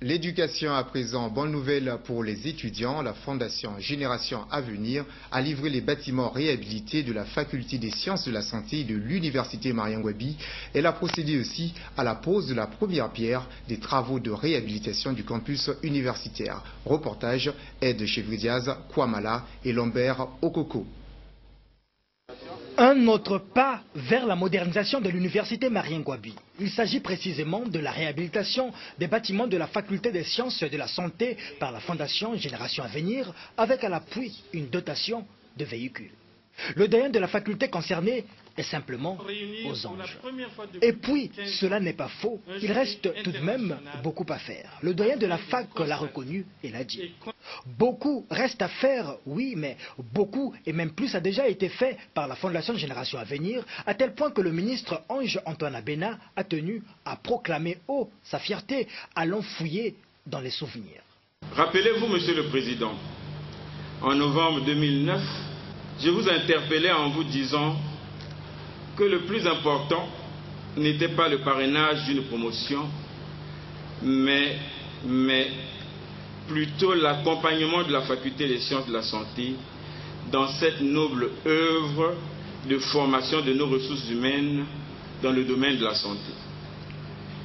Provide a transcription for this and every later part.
L'éducation à présent, bonne nouvelle pour les étudiants. La Fondation Génération Avenir a livré les bâtiments réhabilités de la Faculté des Sciences de la Santé de l'Université Mariangouabi. Elle a procédé aussi à la pose de la première pierre des travaux de réhabilitation du campus universitaire. Reportage Aide Chevridiaz, Kouamala et Lambert Okoko. Un autre pas vers la modernisation de l'université Mariangouabi. Il s'agit précisément de la réhabilitation des bâtiments de la Faculté des Sciences de la Santé par la Fondation Génération Avenir, avec à l'appui une dotation de véhicules. Le doyen de la faculté concernée est simplement aux anges. Et puis, cela n'est pas faux, il reste tout de même beaucoup à faire. Le doyen de la fac l'a reconnu et l'a dit. Beaucoup reste à faire, oui, mais beaucoup et même plus a déjà été fait par la Fondation Génération Avenir, à tel point que le ministre Ange Antoine Abena a tenu à proclamer haut sa fierté, allant fouiller dans les souvenirs. Rappelez-vous, Monsieur le Président, en novembre 2009, je vous interpellais en vous disant que le plus important n'était pas le parrainage d'une promotion, mais plutôt l'accompagnement de la Faculté des Sciences de la Santé dans cette noble œuvre de formation de nos ressources humaines dans le domaine de la santé.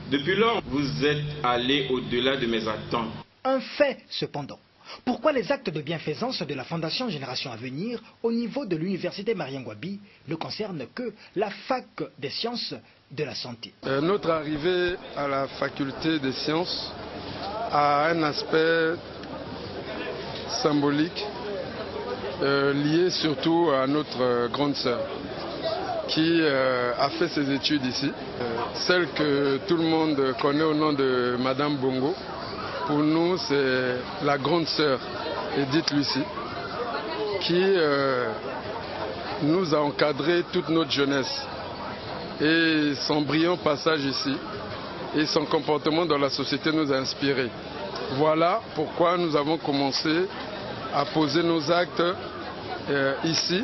Depuis lors, vous êtes allé au-delà de mes attentes. Un fait, cependant. Pourquoi les actes de bienfaisance de la Fondation Génération Avenir au niveau de l'Université Mariangouabi ne concernent que la fac des sciences de la santé? Notre arrivée à la faculté des sciences a un aspect symbolique lié surtout à notre grande sœur qui a fait ses études ici, celle que tout le monde connaît au nom de Madame Bongo. Pour nous, c'est la grande sœur Edith Lucie qui nous a encadré toute notre jeunesse. Et son brillant passage ici et son comportement dans la société nous a inspirés. Voilà pourquoi nous avons commencé à poser nos actes ici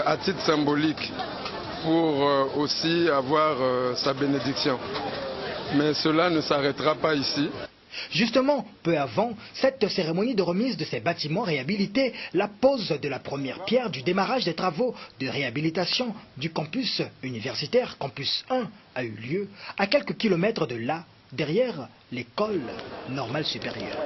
à titre symbolique pour aussi avoir sa bénédiction. Mais cela ne s'arrêtera pas ici. Justement, peu avant cette cérémonie de remise de ces bâtiments réhabilités, la pose de la première pierre du démarrage des travaux de réhabilitation du campus universitaire, campus 1, a eu lieu à quelques kilomètres de là, derrière l'école normale supérieure.